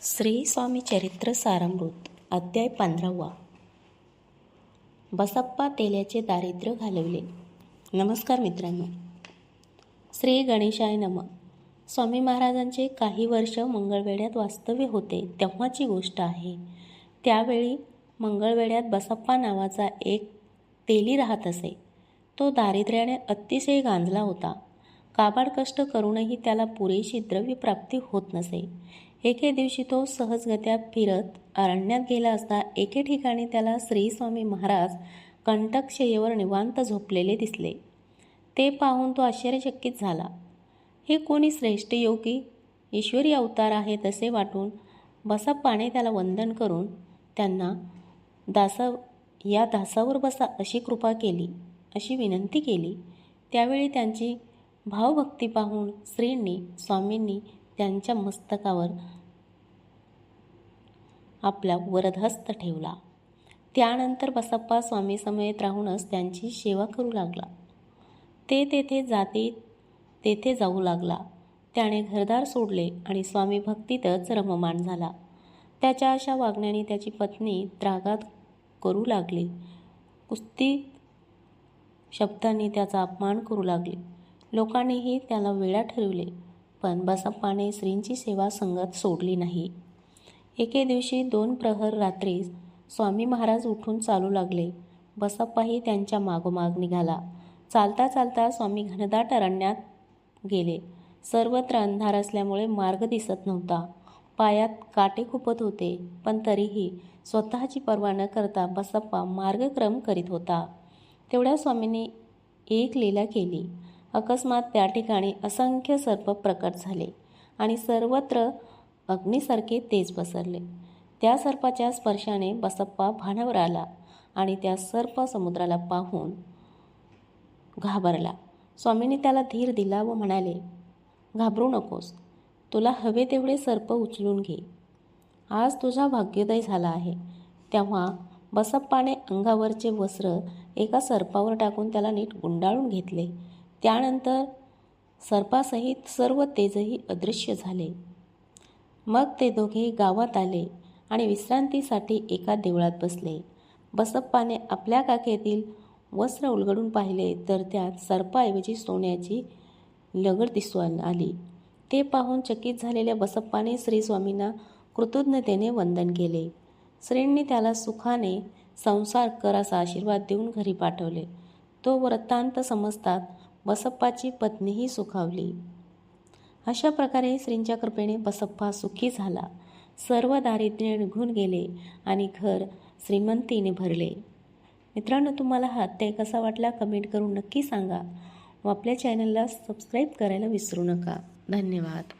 श्री स्वामी चरित्र सारामृत अध्याय 15वा. बसप्पा तेल्याचे दारिद्र्य घालवले. नमस्कार मित्रांनो. श्री गणेशाय नमः. स्वामी महाराजांचे काही वर्ष मंगळवेढ्यात वास्तव्य होते तेव्हाची गोष्ट आहे. त्यावेळी मंगळवेढ्यात बसप्पा नावाचा एक तेली राहत असे. तो दारिद्र्याने अतिशय गांजला होता. काबाड कष्ट करूनही त्याला पुरेशी द्रव्यप्राप्ती होत नसे. एके दिवशी तो सहजगत्या फिरत अरण्यात गेला असता एके ठिकाणी त्याला श्री स्वामी महाराज कंटकशय्येवर निवांत झोपलेले दिसले. ते पाहून तो आश्चर्यचकित झाला. हे कोणी श्रेष्ठ योगी ईश्वरी अवतार आहेत असे वाटून बसप्पाने त्याला वंदन करून त्यांना दासावर बसा अशी कृपा केली, अशी विनंती केली. त्यावेळी त्यांची भावभक्ती पाहून स्वामींनी त्यांच्या मस्तकावर आपला वरदहस्त ठेवला. त्यानंतर बसप्पा स्वामी समेत राहूनच त्यांची सेवा करू लागला. ते तेथे जाऊ लागला. त्याने घरदार सोडले आणि स्वामी भक्तीतच रममाण झाला. त्याच्या अशा वागण्याने त्याची पत्नी त्रागात करू लागली. कुस्ती शब्दांनी त्याचा अपमान करू लागली. लोकांनीही त्याला वेडा ठरविले, पण बसप्पाने श्रींची सेवा संगत सोडली नाही. एके दिवशी 2 प्रहर रात्री स्वामी महाराज उठून चालू लागले. बसप्पाही त्यांच्या मागोमाग निघाला. चालता चालता स्वामी घनदाट अरण्यात गेले. सर्वत्र अंधार असल्यामुळे मार्ग दिसत नव्हता. पायात काटे खुपत होते, पण तरीही स्वतःची पर्वा न करता बसप्पा मार्गक्रम करीत होता. तेवढ्या स्वामींनी एक लीला केली. अकस्मात त्या ठिकाणी असंख्य सर्प प्रकट झाले आणि सर्वत्र अग्नीसारखे तेज पसरले. त्या सर्पाच्या स्पर्शाने बसप्पा भानावर आला आणि त्या सर्प समुद्राला पाहून घाबरला. स्वामींनी त्याला धीर दिला व म्हणाले, घाबरू नकोस, तुला हवे तेवढे सर्प उचलून घे. आज तुझा भाग्योदय झाला आहे. तेव्हा बसप्पाने अंगावरचे वस्त्र एका सर्पावर टाकून त्याला नीट गुंडाळून घेतले. त्यानंतर सर्पासहित सर्व तेजही अदृश्य झाले. मग ते दोघे गावात आले आणि विश्रांतीसाठी एका देवळात बसले. बसप्पाने आपल्या काखेतील वस्त्र उलगडून पाहिले तर त्यात सर्पाऐवजी सोन्याची लगड दिसून आली. ते पाहून चकित झालेल्या बसप्पाने श्री स्वामींना कृतज्ञतेने वंदन केले. श्रींनी त्याला सुखाने संसार कर असा आशीर्वाद देऊन घरी पाठवले. तो वृत्तांत समजतात बसप्पाची पत्नीही सुखावली. अशा प्रकारे श्रींच्या कृपेने बसप्पा सुखी झाला. सर्व दारिद्र्य निघून गेले आणि घर श्रीमंतीने भरले. मित्रांनो, तुम्हाला हा अध्याय कसा वाटला कमेंट करून नक्की सांगा व आपल्या चॅनलला सबस्क्राईब करायला विसरू नका. धन्यवाद.